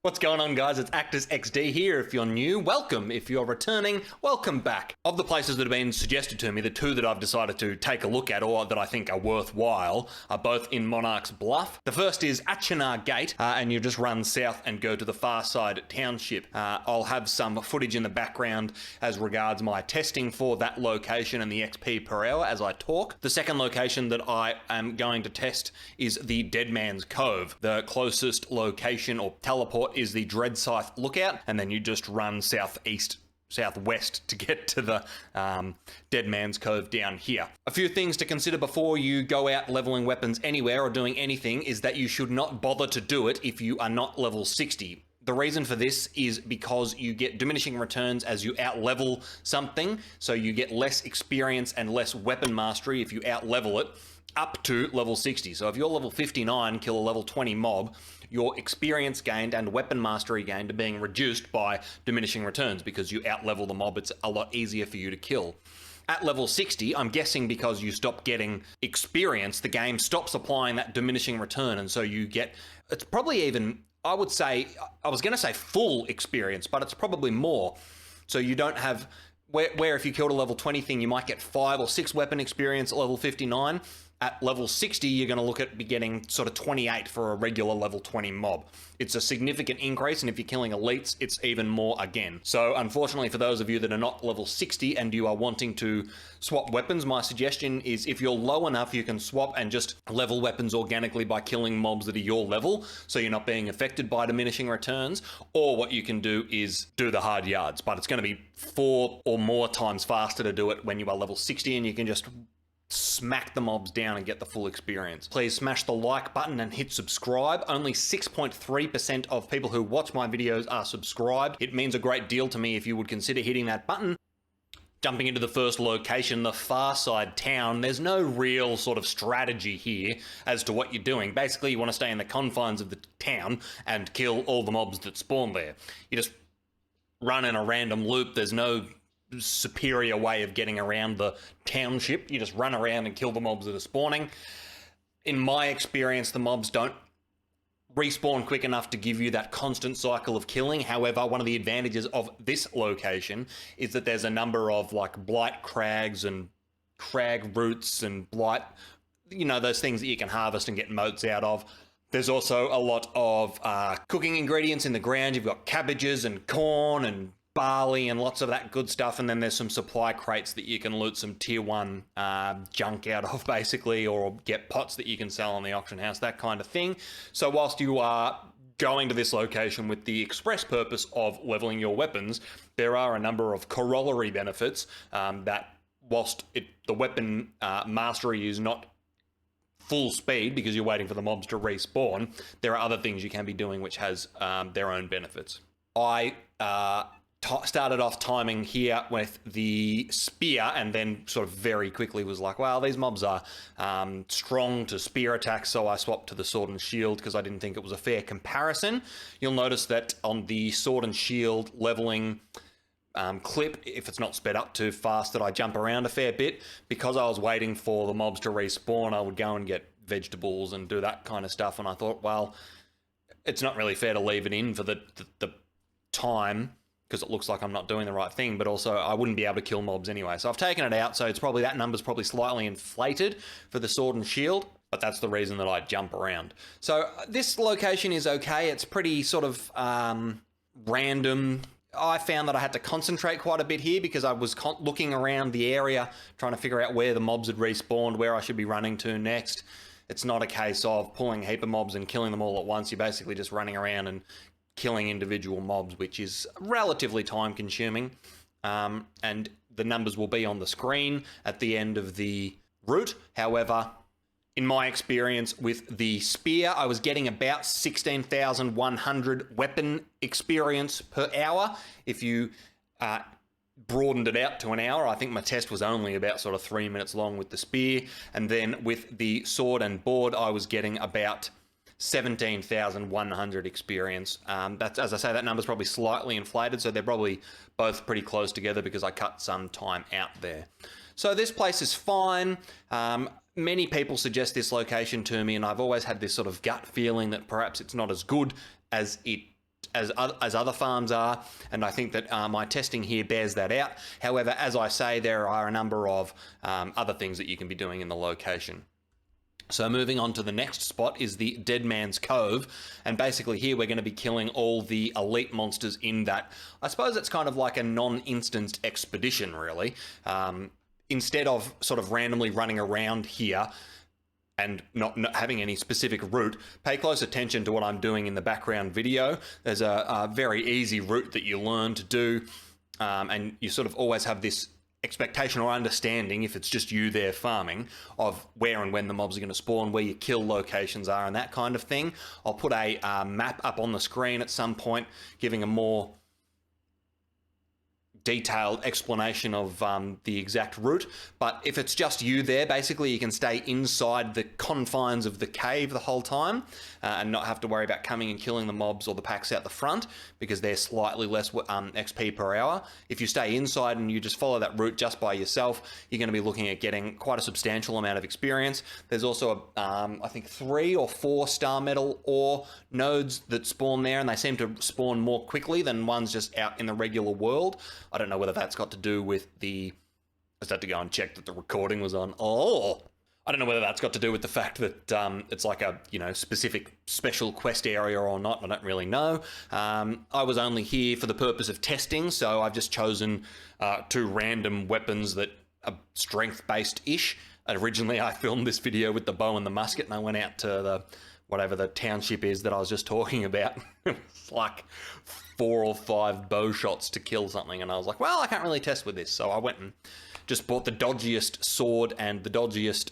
What's going on, guys? It's ActusXD here. If you're new, welcome. If you're returning, welcome back. Of the places that have been suggested to me, the two that I've decided to take a look at or that I think are worthwhile are both in Monarch's Bluff. The first is Achinar Gate, and you just run south and go to the far side township. I'll have some footage in the background as regards my testing for that location and the XP per hour as I talk. The second location that I am going to test is the Dead Man's Cove. The closest location or teleport is the Dreadscythe Lookout, and then you just run southwest to get to the Dead Man's Cove down here. A few things to consider before you go out leveling weapons anywhere or doing anything is that you should not bother to do it if you are not level 60. The reason for this is because you get diminishing returns as you out-level something, so you get less experience and less weapon mastery if you out-level it up to level 60. So if you're level 59, kill a level 20 mob, your experience gained and weapon mastery gained are being reduced by diminishing returns because you out-level the mob. It's a lot easier for you to kill. At level 60, I'm guessing because you stop getting experience, the game stops applying that diminishing return, and so you get, it's probably even, I would say, I was going to say full experience, but it's probably more. So you don't have, where if you killed a level 20 thing, you might get 5 or 6 weapon experience at level 59. At level 60, you're going to look at getting sort of 28 for a regular level 20 mob. It's a significant increase, and if you're killing elites, it's even more again. So unfortunately for those of you that are not level 60 and you are wanting to swap weapons, my suggestion is if you're low enough, you can swap and just level weapons organically by killing mobs that are your level, so you're not being affected by diminishing returns, or what you can do is do the hard yards, but it's going to be 4 or more times faster to do it when you are level 60, and you can just smack the mobs down and get the full experience. Please smash the like button and hit subscribe. Only 6.3% of people who watch my videos are subscribed. It means a great deal to me if you would consider hitting that button. Jumping into the first location, the far side town, there's no real sort of strategy here as to what you're doing. Basically, you want to stay in the confines of the town and kill all the mobs that spawn there. You just run in a random loop. There's no superior way of getting around the township. You just run around and kill the mobs that are spawning. In my experience, the mobs don't respawn quick enough to give you that constant cycle of killing. However, one of the advantages of this location is that there's a number of like blight crags and crag roots and blight, you know, those things that you can harvest and get motes out of. There's also a lot of cooking ingredients in the ground. You've got cabbages and corn and barley and lots of that good stuff, and then there's some supply crates that you can loot some tier 1 junk out of, basically, or get pots that you can sell on the auction house, that kind of thing. So whilst you are going to this location with the express purpose of leveling your weapons, there are a number of corollary benefits that whilst the weapon mastery is not full speed because you're waiting for the mobs to respawn, there are other things you can be doing which has their own benefits. I started off timing here with the spear, and then sort of very quickly was like, well, these mobs are strong to spear attacks, so I swapped to the sword and shield because I didn't think it was a fair comparison. You'll notice that on the sword and shield leveling clip, if it's not sped up too fast, that I jump around a fair bit. Because I was waiting for the mobs to respawn, I would go and get vegetables and do that kind of stuff, and I thought, well, it's not really fair to leave it in for the time, because it looks like I'm not doing the right thing, but also I wouldn't be able to kill mobs anyway. So I've taken it out, so it's probably, that number's probably slightly inflated for the sword and shield, but that's the reason that I jump around. So this location is okay. It's pretty sort of random. I found that I had to concentrate quite a bit here because I was looking around the area, trying to figure out where the mobs had respawned, where I should be running to next. It's not a case of pulling a heap of mobs and killing them all at once. You're basically just running around and killing individual mobs, which is relatively time consuming, and the numbers will be on the screen at the end of the route. However, in my experience with the spear, I was getting about 16,100 weapon experience per hour. If you broadened it out to an hour, I think my test was only about sort of 3 minutes long with the spear, and then with the sword and board I was getting about 17,100 experience. That's, as I say, that number's probably slightly inflated, so they're probably both pretty close together because I cut some time out there. So this place is fine. Many people suggest this location to me, and I've always had this sort of gut feeling that perhaps it's not as good as it as other farms are, and I think that my testing here bears that out. However, as I say, there are a number of other things that you can be doing in the location. So moving on to the next spot is the Dead Man's Cove, and basically here we're going to be killing all the elite monsters in that. I suppose it's kind of like a non-instanced expedition, really. Instead of sort of randomly running around here and not having any specific route, pay close attention to what I'm doing in the background video. There's a very easy route that you learn to do, and you sort of always have this expectation or understanding, if it's just you there farming, of where and when the mobs are going to spawn, where your kill locations are, and that kind of thing. I'll put a map up on the screen at some point, giving a more detailed explanation of the exact route. But if it's just you there, basically you can stay inside the confines of the cave the whole time and not have to worry about coming and killing the mobs or the packs out the front, because they're slightly less XP per hour. If you stay inside and you just follow that route just by yourself, you're going to be looking at getting quite a substantial amount of experience. There's also I think 3 or 4 star metal ore nodes that spawn there, and they seem to spawn more quickly than ones just out in the regular world. I don't know whether that's got to do with the... I just had to go and check that the recording was on. Oh! I don't know whether that's got to do with the fact that it's like a, specific special quest area or not. I don't really know. I was only here for the purpose of testing, so I've just chosen 2 random weapons that are strength-based-ish. Originally, I filmed this video with the bow and the musket, and I went out to the... whatever the township is that I was just talking about. It's like 4 or 5 bow shots to kill something, and I was like, well, I can't really test with this. So I went and just bought the dodgiest sword and the dodgiest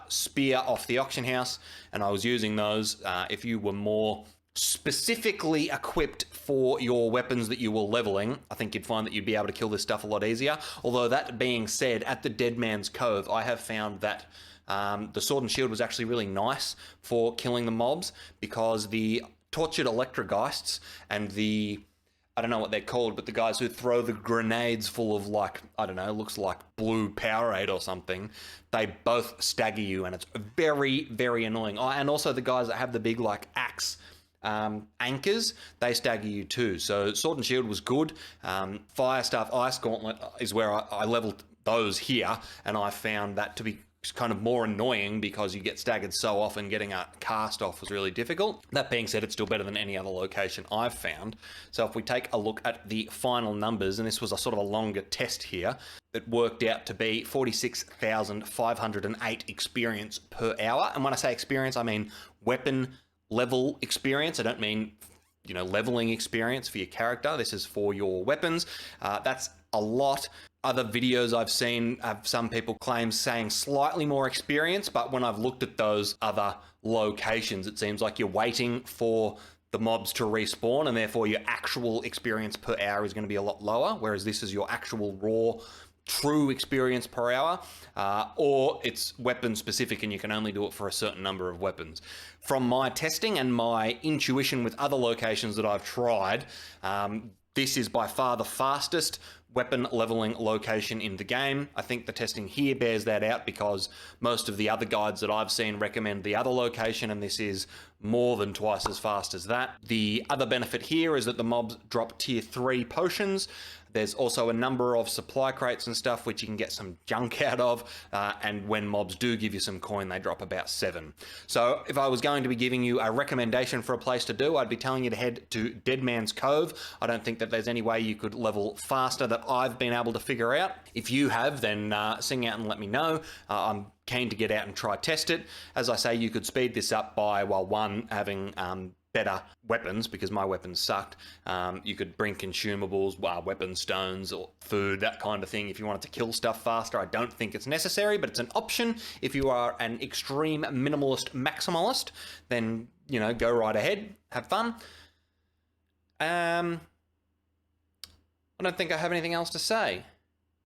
spear off the auction house, and I was using those. If you were more specifically equipped for your weapons that you were leveling, I think you'd find that you'd be able to kill this stuff a lot easier. Although that being said, at the Dead Man's Cove, I have found that the sword and shield was actually really nice for killing the mobs, because the tortured electrogeists and the, I don't know what they're called, but the guys who throw the grenades full of, like, I don't know, looks like blue Powerade or something, they both stagger you, and it's very, very annoying. Oh, and also the guys that have the big, like, axe anchors, they stagger you too. So sword and shield was good. Fire Staff Ice Gauntlet is where I leveled those here, and I found that to be kind of more annoying because you get staggered so often. Getting a cast off was really difficult. That being said, it's still better than any other location I've found. So if we take a look at the final numbers, and this was a sort of a longer test here, it worked out to be 46,508 experience per hour. And when I say experience, I mean weapon level experience. I don't mean, leveling experience for your character. This is for your weapons. That's a lot. Other videos I've seen have some people claim saying slightly more experience, but when I've looked at those other locations, it seems like you're waiting for the mobs to respawn, and therefore your actual experience per hour is going to be a lot lower, whereas this is your actual raw, true experience per hour, or it's weapon specific and you can only do it for a certain number of weapons. From my testing and my intuition with other locations that I've tried, this is by far the fastest weapon leveling location in the game. I think the testing here bears that out, because most of the other guides that I've seen recommend the other location, and this is more than twice as fast as that. The other benefit here is that the mobs drop tier 3 potions. There's also a number of supply crates and stuff which you can get some junk out of, and when mobs do give you some coin, they drop about 7. So if I was going to be giving you a recommendation for a place to do, I'd be telling you to head to Dead Man's Cove. I don't think that there's any way you could level faster that I've been able to figure out. If you have, then sing out and let me know. I'm keen to get out and try test it. As I say, you could speed this up by, well, one, having better weapons, because my weapons sucked. You could bring consumables, weapon stones or food, that kind of thing, if you wanted to kill stuff faster. I don't think it's necessary, but it's an option. If you are an extreme minimalist maximalist, then, go right ahead, have fun. I don't think I have anything else to say.